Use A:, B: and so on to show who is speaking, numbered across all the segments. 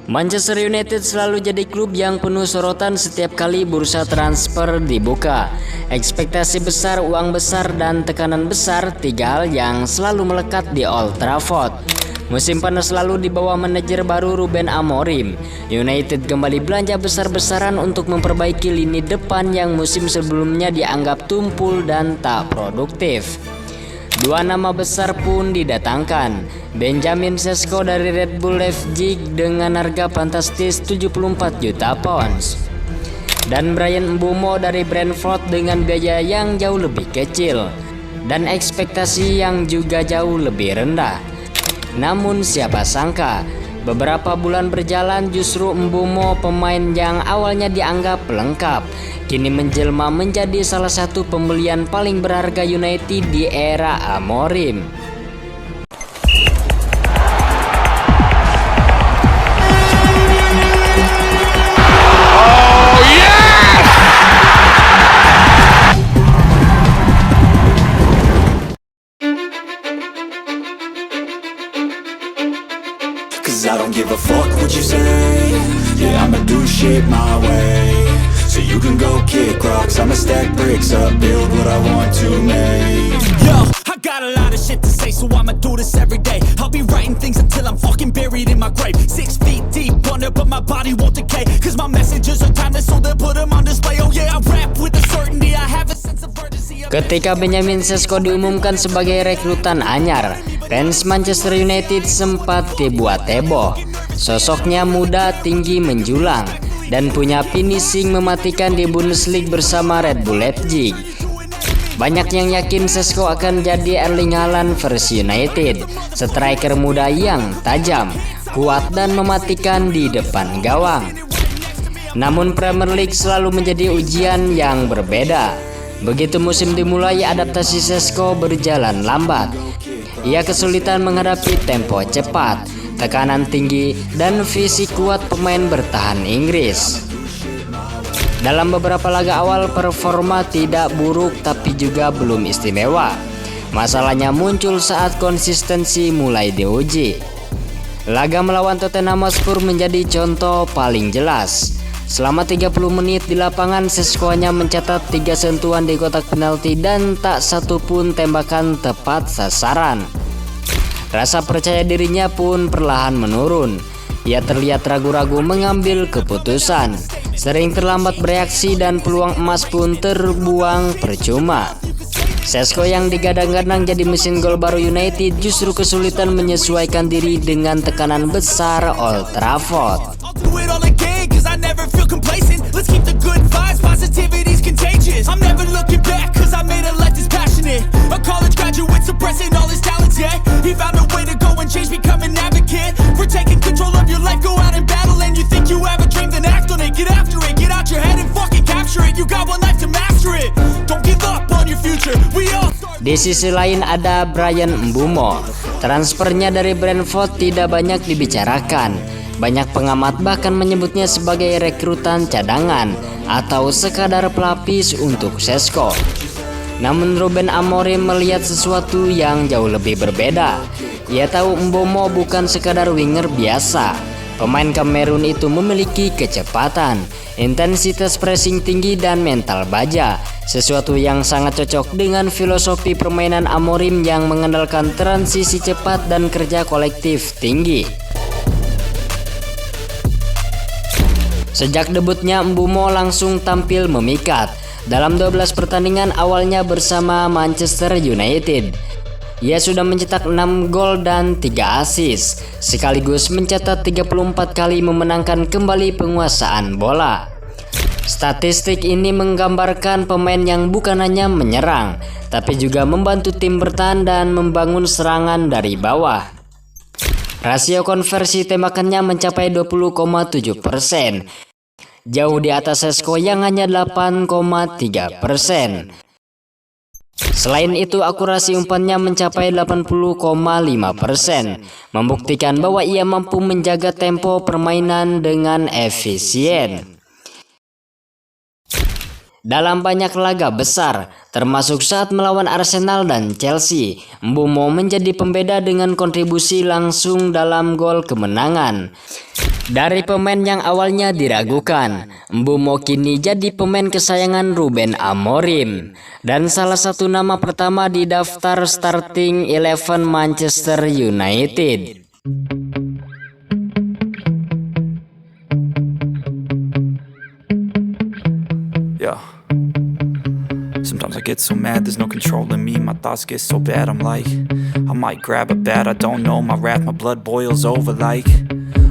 A: Manchester United selalu jadi klub yang penuh sorotan setiap kali bursa transfer dibuka. Ekspektasi besar, uang besar, dan tekanan besar, tiga hal yang selalu melekat di Old Trafford. Musim panas lalu di bawah manajer baru Ruben Amorim, United kembali belanja besar-besaran untuk memperbaiki lini depan yang musim sebelumnya dianggap tumpul dan tak produktif. Dua nama besar pun didatangkan, Benjamin Sesko dari Red Bull Leipzig dengan harga fantastis 74 juta pounds, dan Bryan Mbeumo dari Brentford dengan biaya yang jauh lebih kecil dan ekspektasi yang juga jauh lebih rendah. Namun siapa sangka, beberapa bulan berjalan justru Mbeumo, pemain yang awalnya dianggap pelengkap, kini menjelma menjadi salah satu pembelian paling berharga United di era Amorim.
B: Cause I don't give a fuck what you say. Yeah, I'ma do shit my way. So you can go kick rocks, I'ma stack bricks up, build what I want to make. Yo, I got a lot of shit to say, so I'ma do this every day. I'll be writing things until I'm fucking buried in my grave. 6 feet deep under, but my body won't decay. Cause my messages are timeless, so they'll put them on display. Oh yeah, I rap with a certainty, I have a sense of urgency.
A: Ketika Benjamin Sesko diumumkan sebagai rekrutan anyar, fans Manchester United sempat dibuat heboh. Sosoknya muda, tinggi, menjulang, dan punya finishing mematikan di Bundesliga bersama Red Bull Leipzig. Banyak yang yakin Sesko akan jadi Erling Haaland versi United, striker muda yang tajam, kuat, dan mematikan di depan gawang. Namun Premier League selalu menjadi ujian yang berbeda. Begitu musim dimulai, adaptasi Sesko berjalan lambat. Ia kesulitan menghadapi tempo cepat, tekanan tinggi, dan fisik kuat pemain bertahan Inggris. Dalam beberapa laga awal performa tidak buruk, tapi juga belum istimewa. Masalahnya muncul saat konsistensi mulai diuji. Laga melawan Tottenham Hotspur menjadi contoh paling jelas. Selama 30 menit di lapangan, Sesko hanya mencatat 3 sentuhan di kotak penalti dan tak satu pun tembakan tepat sasaran. Rasa percaya dirinya pun perlahan menurun. Ia terlihat ragu-ragu mengambil keputusan, sering terlambat bereaksi, dan peluang emas pun terbuang percuma. Sesko yang digadang-gadang jadi mesin gol baru United justru kesulitan menyesuaikan diri dengan tekanan besar Old Trafford.
B: I never feel complacent. Let's keep the good vibes, positivity's contagious. I'm never looking back, cause I made a life that's passionate. A college graduate suppressing all his talents, yeah. He found a way to go and change, become an advocate. For taking control of your life, go out and battle. And you think you have a dream, then act on it. Get after it, get out your head and fucking capture it. You got one life to master it. Don't give up on your future. We all start.
A: Di sisi lain ada Bryan Mbeumo. Transfernya dari Brentford tidak banyak dibicarakan. Banyak pengamat bahkan menyebutnya sebagai rekrutan cadangan atau sekadar pelapis untuk Sesko. Namun Ruben Amorim melihat sesuatu yang jauh lebih berbeda. Ia tahu Mbeumo bukan sekadar winger biasa. Pemain Kamerun itu memiliki kecepatan, intensitas pressing tinggi, dan mental baja. Sesuatu yang sangat cocok dengan filosofi permainan Amorim yang mengandalkan transisi cepat dan kerja kolektif tinggi. Sejak debutnya, Mbeumo langsung tampil memikat. Dalam 12 pertandingan awalnya bersama Manchester United, ia sudah mencetak 6 gol dan 3 assist, sekaligus mencatat 34 kali memenangkan kembali penguasaan bola. Statistik ini menggambarkan pemain yang bukan hanya menyerang, tapi juga membantu tim bertahan dan membangun serangan dari bawah. Rasio konversi tembakannya mencapai 20,7%, jauh di atas Sesko yang hanya 8,3%. Selain itu, akurasi umpannya mencapai 80,5%, membuktikan bahwa ia mampu menjaga tempo permainan dengan efisien. Dalam banyak laga besar, termasuk saat melawan Arsenal dan Chelsea, Mbeumo menjadi pembeda dengan kontribusi langsung dalam gol kemenangan. Dari pemain yang awalnya diragukan, Mbeumo kini jadi pemain kesayangan Ruben Amorim dan salah satu nama pertama di daftar starting 11 Manchester United.
C: Yeah. Sometimes I get so mad, there's no controlling me. My thoughts get so bad, I'm like, I might grab a bat, I don't know. My wrath, my blood boils over like,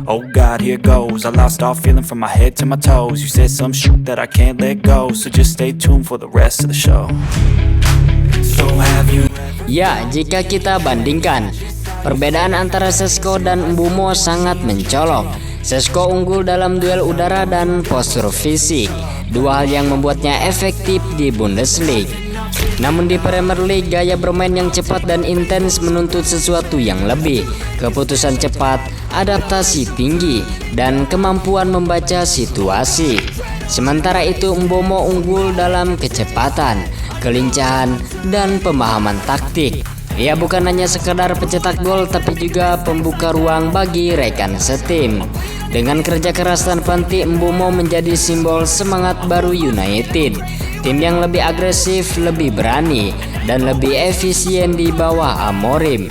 C: oh God, here goes. I lost all feeling from my head to my toes. You said some shit that I can't let go, so just stay tuned for the rest of the show. So have you...
A: Ya, jika kita bandingkan, perbedaan antara Šeško dan Mbeumo sangat mencolok. Šeško unggul dalam duel udara dan postur fisik, dua hal yang membuatnya efektif di Bundesliga. Namun di Premier League, gaya bermain yang cepat dan intens menuntut sesuatu yang lebih, keputusan cepat, adaptasi tinggi, dan kemampuan membaca situasi. Sementara itu Mbeumo unggul dalam kecepatan, kelincahan, dan pemahaman taktik. Ia bukan hanya sekedar pencetak gol tapi juga pembuka ruang bagi rekan setim. Dengan kerja keras tanpa henti, Mbeumo menjadi simbol semangat baru United. Tim yang lebih agresif, lebih berani, dan lebih efisien di bawah Amorim.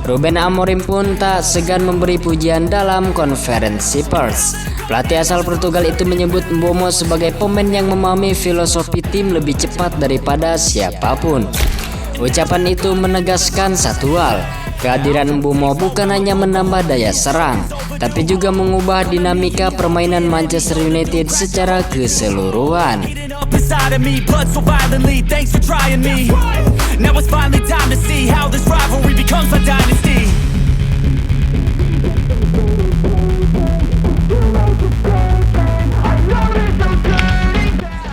A: Ruben Amorim pun tak segan memberi pujian dalam konferensi pers. Pelatih asal Portugal itu menyebut Mbeumo sebagai pemain yang memahami filosofi tim lebih cepat daripada siapapun. Ucapan itu menegaskan satu hal, kehadiran Mbeumo bukan hanya menambah daya serang, tapi juga mengubah dinamika permainan Manchester United secara keseluruhan.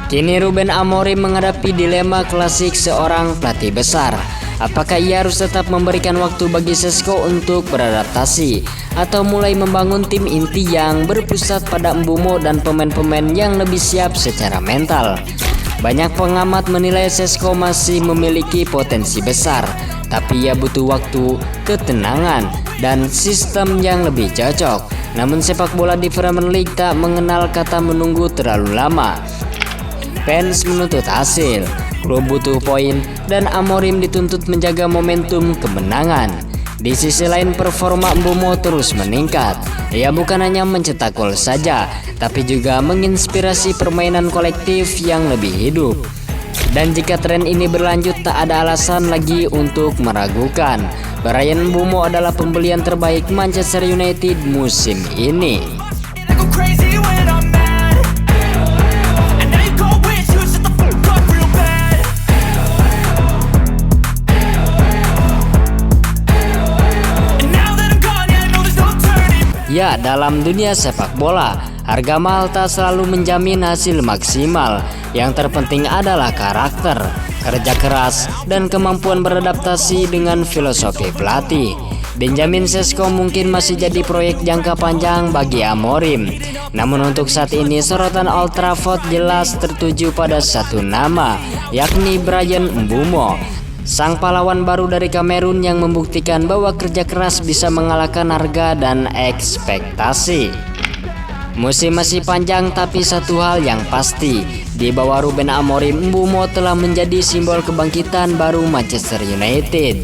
A: Kini Ruben Amorim menghadapi dilema klasik seorang pelatih besar. Apakah ia harus tetap memberikan waktu bagi Šeško untuk beradaptasi, atau mulai membangun tim inti yang berpusat pada Mbeumo dan pemain-pemain yang lebih siap secara mental? Banyak pengamat menilai Šeško masih memiliki potensi besar, tapi ia butuh waktu, ketenangan, dan sistem yang lebih cocok. Namun sepak bola di Premier League tak mengenal kata menunggu terlalu lama. Fans menuntut hasil, klub butuh poin, dan Amorim dituntut menjaga momentum kemenangan. Di sisi lain, performa Mbeumo terus meningkat. Ia bukan hanya mencetak gol saja, tapi juga menginspirasi permainan kolektif yang lebih hidup. Dan jika tren ini berlanjut, tak ada alasan lagi untuk meragukan. Bryan Mbeumo adalah pembelian terbaik Manchester United musim ini. Ya, dalam dunia sepak bola, harga mahal tak selalu menjamin hasil maksimal. Yang terpenting adalah karakter, kerja keras, dan kemampuan beradaptasi dengan filosofi pelatih. Benjamin Šeško mungkin masih jadi proyek jangka panjang bagi Amorim. Namun untuk saat ini sorotan Old Trafford jelas tertuju pada satu nama, yakni Bryan Mbeumo. Sang pahlawan baru dari Kamerun yang membuktikan bahwa kerja keras bisa mengalahkan harga dan ekspektasi. Musim masih panjang, tapi satu hal yang pasti, di bawah Ruben Amorim, Mbeumo telah menjadi simbol kebangkitan baru Manchester United.